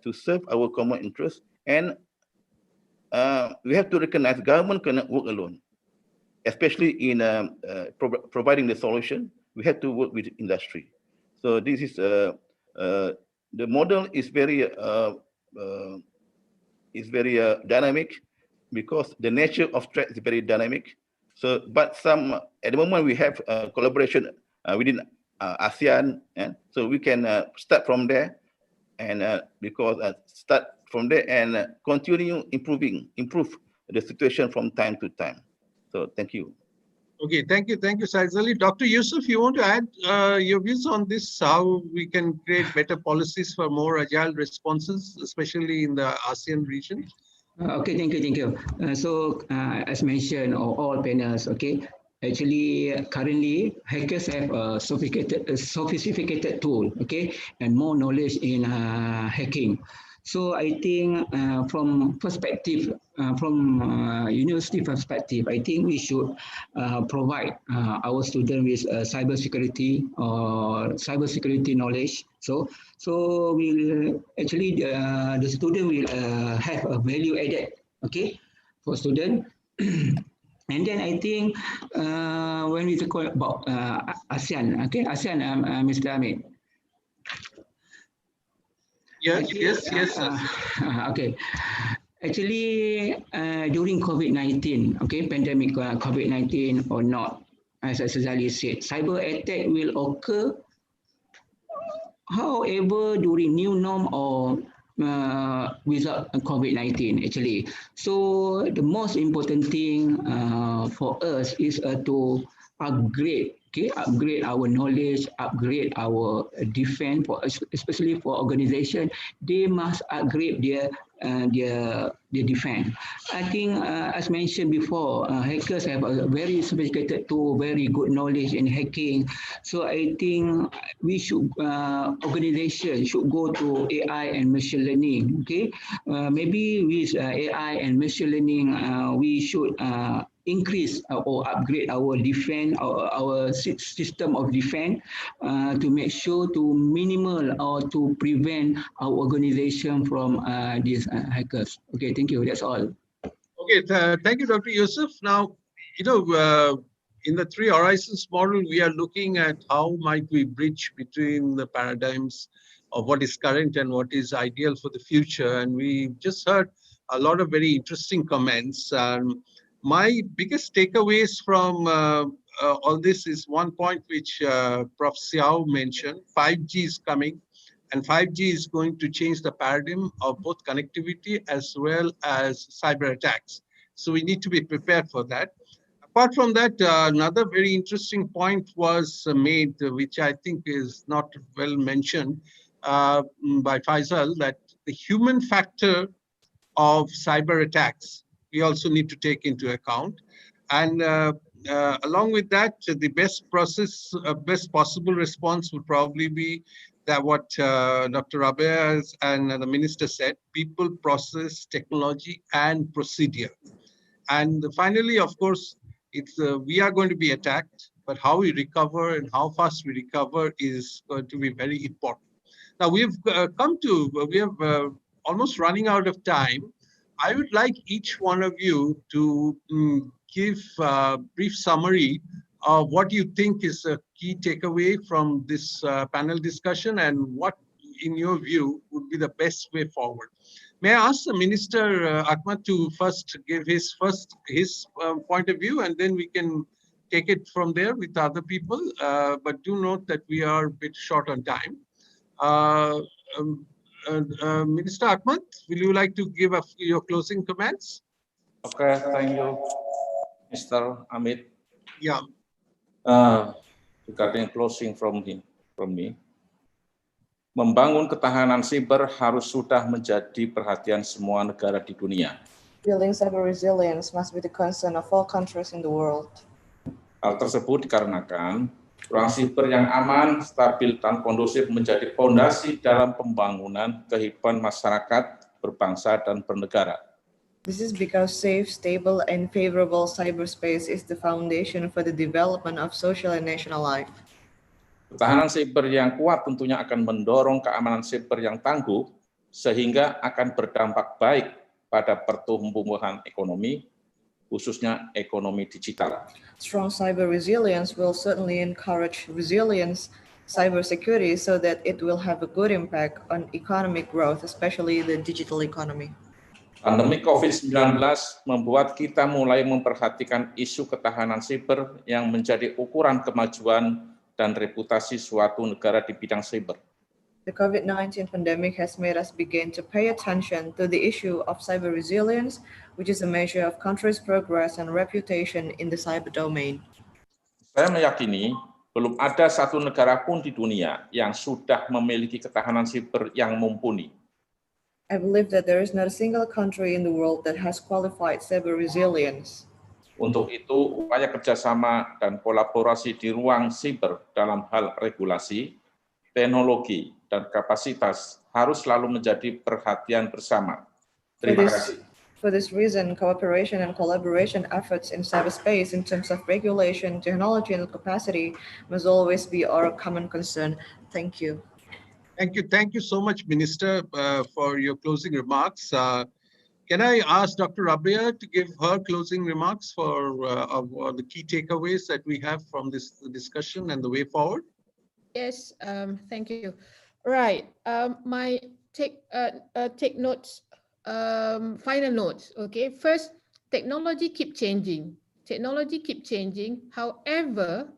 H: to serve our common interests. And we have to recognize government cannot work alone, especially in providing the solution. We have to work with industry. So this is the model is very dynamic, because the nature of threat is very dynamic. So, but at the moment we have collaboration within ASEAN, and so we can start from there, and start from there and continue improve the situation from time to time. So thank you.
A: Okay, thank you, Sazali. Dr. Yusof, you want to add your views on this, how we can create better policies for more agile responses, especially in the ASEAN region?
G: Okay, thank you. So as mentioned, all panels, okay, actually currently hackers have a sophisticated tool, okay, and more knowledge in hacking. So I think from university perspective, I think we should provide our students with cybersecurity or cybersecurity knowledge. So we'll actually the student will have a value added, okay, for student. And then I think when we talk about ASEAN, okay, ASEAN, Mr. Ahmad.
A: Yes.
G: Okay. Actually, during COVID-19, okay, pandemic COVID-19 or not, as Sazali said, cyber attack will occur. However, during new norm or without COVID-19, actually. So the most important thing for us is to upgrade Okay, upgrade our knowledge, upgrade our defense, especially for organization, they must upgrade their defense. I think, as mentioned before, hackers have a very sophisticated tool, very good knowledge in hacking. So I think we should, organization should go to AI and machine learning. Okay, maybe with AI and machine learning, we should increase or upgrade our defense, our system of defense, to make sure to minimal or to prevent our organization from these hackers. Okay, thank you. That's all.
A: Okay, thank you, Dr. Yusof. Now, in the 3 horizons model, we are looking at how might we bridge between the paradigms of what is current and what is ideal for the future. And we just heard a lot of very interesting comments. My biggest takeaways from all this is one point which Prof. Siow mentioned: 5G is coming, and 5G is going to change the paradigm of both connectivity as well as cyber attacks. So we need to be prepared for that. Apart from that, another very interesting point was made, which I think is not well mentioned by Faizal, that the human factor of cyber attacks we also need to take into account. And along with that, the best possible response would probably be that what Dr. Rabiah and the minister said: people, process, technology, and procedure. And finally, of course, it's we are going to be attacked, but how we recover and how fast we recover is going to be very important. Now we have almost running out of time. I would like each one of you to give a brief summary of what you think is a key takeaway from this panel discussion, and what, in your view, would be the best way forward. May I ask the Minister Akhmad to first give his point of view, and then we can take it from there with other people. But do note that we are a bit short on time. Minister Ahmad, will you like to give your closing comments?
B: Okay, thank you, Mr. Ahmad.
A: Yeah.
B: Regarding closing from me, membangun ketahanan siber harus sudah menjadi perhatian semua negara di dunia.
C: Building cyber resilience must be the concern of all countries in the world.
B: Hal tersebut dikarenakan ruang siber yang aman, stabil, dan kondusif menjadi fondasi dalam pembangunan kehidupan masyarakat, berbangsa, dan bernegara.
C: This is because safe, stable, and favorable cyberspace is the foundation for the development of social and national life.
B: Ketahanan siber yang kuat tentunya akan mendorong keamanan siber yang tangguh, sehingga akan berdampak baik pada pertumbuhan ekonomi, khususnya ekonomi digital.
C: Strong cyber resilience will certainly encourage resilience cybersecurity so that it will have a good impact on economic growth, especially the digital economy.
B: Pandemi COVID-19 membuat kita mulai memperhatikan isu ketahanan siber yang menjadi ukuran kemajuan dan reputasi suatu negara di bidang siber.
C: The COVID-19 pandemic has made us begin to pay attention to the issue of cyber resilience, which is a measure of countries' progress and reputation in the cyber domain.
B: Saya meyakini belum ada satu negara pun di dunia yang sudah memiliki ketahanan siber yang mumpuni.
C: I believe that there is not a single country in the world that has qualified cyber resilience.
B: Untuk itu, upaya kerjasama dan kolaborasi di ruang siber dalam hal regulasi, teknologi, dan kapasitas harus selalu menjadi perhatian bersama. Terima kasih.
C: For this reason, cooperation and collaboration efforts in cyberspace in terms of regulation, technology, and capacity must always be our common concern. Thank you.
A: Thank you so much, Minister, for your closing remarks. Can I ask Dr. Rabiah to give her closing remarks for the key takeaways that we have from this discussion and the way forward?
D: Yes, thank you. Right, my take notes, final notes. Okay, first, technology keep changing. Technology keep changing. However,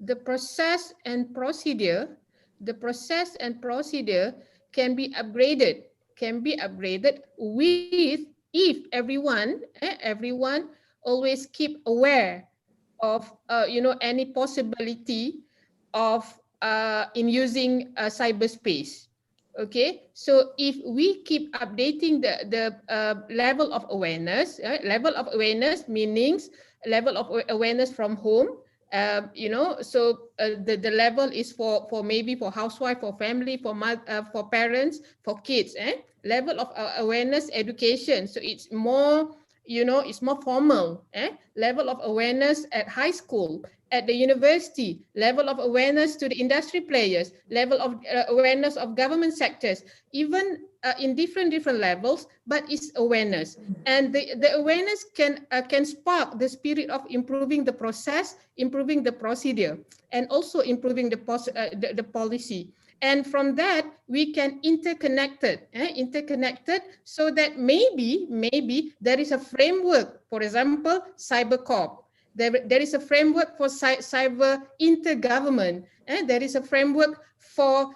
D: the process and procedure can be upgraded. With if everyone always keep aware of any possibility of in using cyberspace. Okay, so if we keep updating the level of awareness, meanings level of awareness from home. So the level is for maybe for housewife, for family, for parents, for kids. Level of awareness education. So it's more, it's more formal. Level of awareness at high school, at the university, level of awareness to the industry players, level of awareness of government sectors, even in different levels, but it's awareness. And the awareness can spark the spirit of improving the process, improving the procedure, and also improving the policy. And from that, we can interconnected so that maybe there is a framework, for example, CyberCorp. There is a framework for cyber intergovernment, and there is a framework for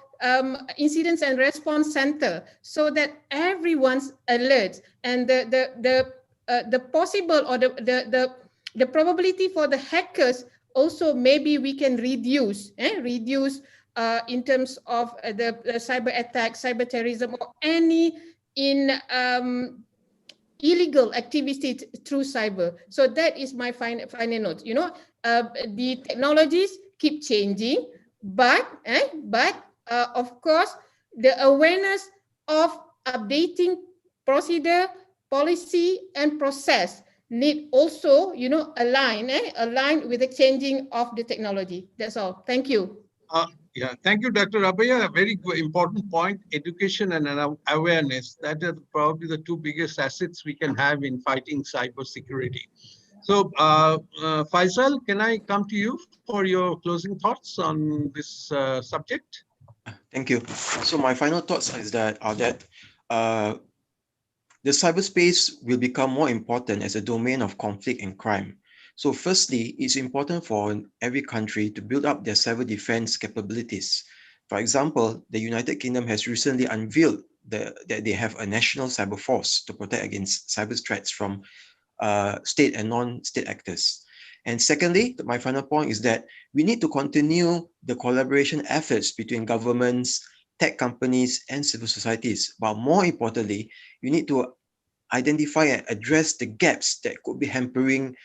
D: incidents and response center, so that everyone's alert, and the possible or the probability for the hackers also maybe we can reduce in terms of the cyber attack, cyber terrorism, or any illegal activity through cyber. So that is my final note. The technologies keep changing, but of course the awareness of updating procedure, policy, and process need also align with the changing of the technology. That's all. Thank you.
A: Yeah, thank you, Dr. Rabiah. A very important point, education and awareness. That are probably the two biggest assets we can have in fighting cybersecurity. So, Faizal, can I come to you for your closing thoughts on this subject?
F: Thank you. So my final thoughts is that the cyberspace will become more important as a domain of conflict and crime. So firstly, it's important for every country to build up their cyber defense capabilities. For example, the United Kingdom has recently unveiled that they have a national cyber force to protect against cyber threats from state and non-state actors. And secondly, my final point is that we need to continue the collaboration efforts between governments, tech companies, and civil societies. But more importantly, you need to identify and address the gaps that could be hampering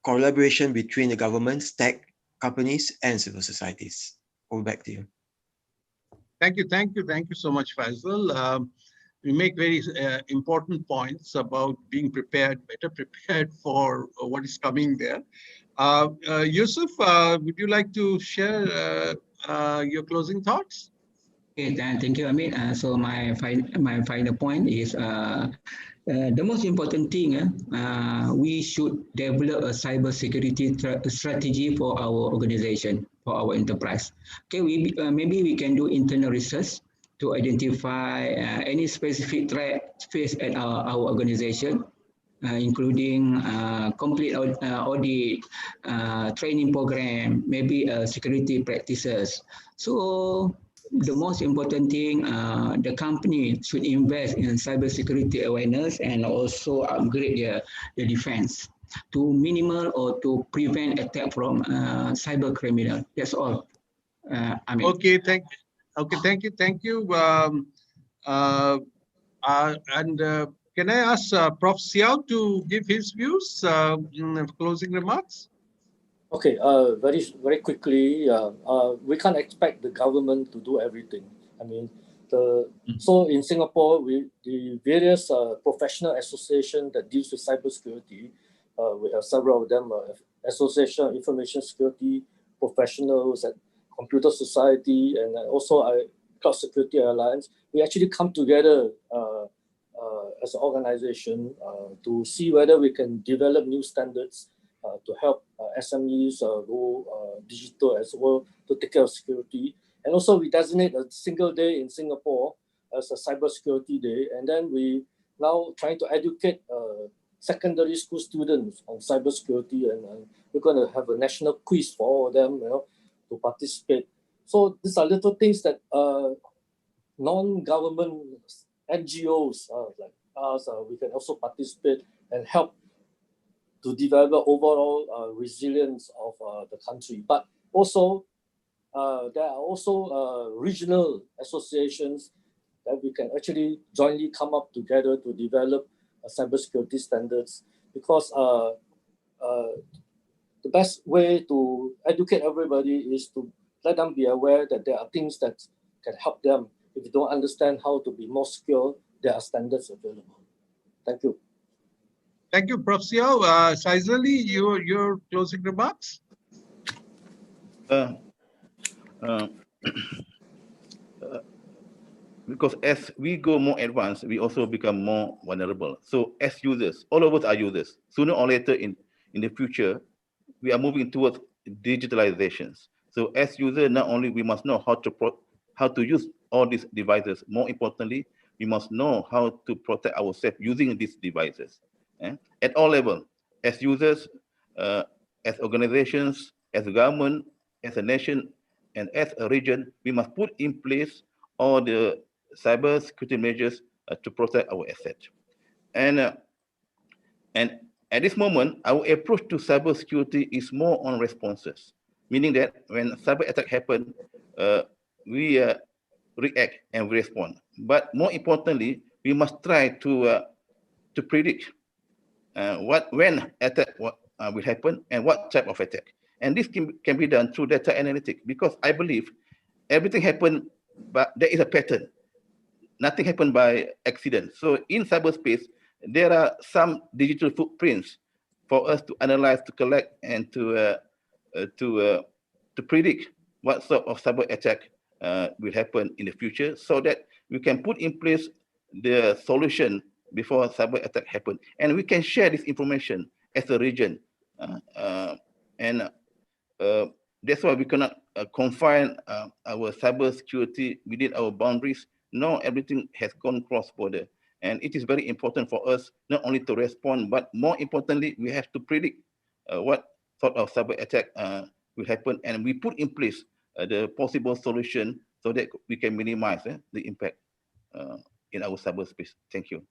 F: collaboration between the governments, tech companies, and civil societies. Over back to you.
A: Thank you so much, Faizal. We make very important points about being better prepared for what is coming there. Yusof, would you like to share your closing thoughts?
G: Okay, thank you, Ahmad. So my final point is the most important thing, we should develop a cybersecurity strategy for our organization, for our enterprise. Okay, maybe we can do internal research to identify any specific threat faced at our organization, including complete audit, training program, maybe security practices. So the most important thing, the company should invest in cybersecurity awareness and also upgrade the defense to minimal or to prevent attack from cyber criminal. That's all. I mean.
A: Okay, thank you. Can I ask Prof. Siow to give his views in closing remarks?
E: Okay, very quickly, we can't expect the government to do everything. I mean, so in Singapore, the various professional associations that deals with cybersecurity, we have several of them, Association of Information Security Professionals at Computer Society, and also Cloud Security Alliance. We actually come together as an organization to see whether we can develop new standards to help SMEs go digital as well, to take care of security. And also we designate a single day in Singapore as a cybersecurity day. And then we now trying to educate secondary school students on cybersecurity, and we're going to have a national quiz for all of them, to participate. So these are little things that non-government NGOs like us, we can also participate and help to develop overall resilience of the country. But also, there are also regional associations that we can actually jointly come up together to develop cybersecurity standards, because the best way to educate everybody is to let them be aware that there are things that can help them. If you don't understand how to be more secure, there are standards available. Thank you.
A: Thank you, Prof. Siow. Sazali, your closing remarks?
H: Because as we go more advanced, we also become more vulnerable. So as users, all of us are users. Sooner or later in the future, we are moving towards digitalizations. So as user, not only we must know how to use all these devices, more importantly, we must know how to protect ourselves using these devices. At all levels, as users, as organizations, as a government, as a nation, and as a region, we must put in place all the cyber security measures to protect our assets. And at this moment, our approach to cyber security is more on responses, meaning that when cyber attack happen, we react and we respond. But more importantly, we must try to predict when attack will happen and what type of attack. And this can be done through data analytics, because I believe everything happened, but there is a pattern. Nothing happened by accident. So in cyberspace, there are some digital footprints for us to analyze, to collect, and to predict what sort of cyber attack will happen in the future, so that we can put in place the solution before cyber attack happen. And we can share this information as a region. That's why we cannot confine our cyber security within our boundaries. No, everything has gone cross-border. And it is very important for us not only to respond, but more importantly, we have to predict what sort of cyber attack will happen, and we put in place the possible solution so that we can minimize the impact in our cyberspace. Thank you.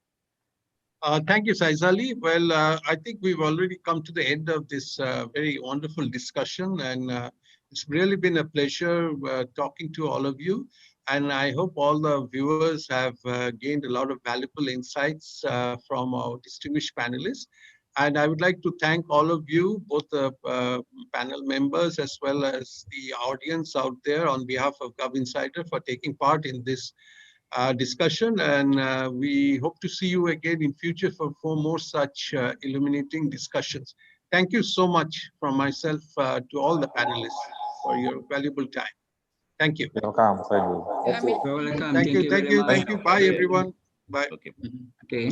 A: Thank you, Sazali. Well, I think we've already come to the end of this very wonderful discussion, and it's really been a pleasure talking to all of you. And I hope all the viewers have gained a lot of valuable insights from our distinguished panelists. And I would like to thank all of you, both the panel members as well as the audience out there, on behalf of GovInsider, for taking part in this discussion. And we hope to see you again in future for more such illuminating discussions. Thank you so much from myself to all the panelists for your valuable time. Thank you.
I: Welcome. Thank you.
G: You're welcome.
A: Thank you.
G: Very much.
A: Thank you. Bye, everyone. Bye.
H: Okay.
G: Okay.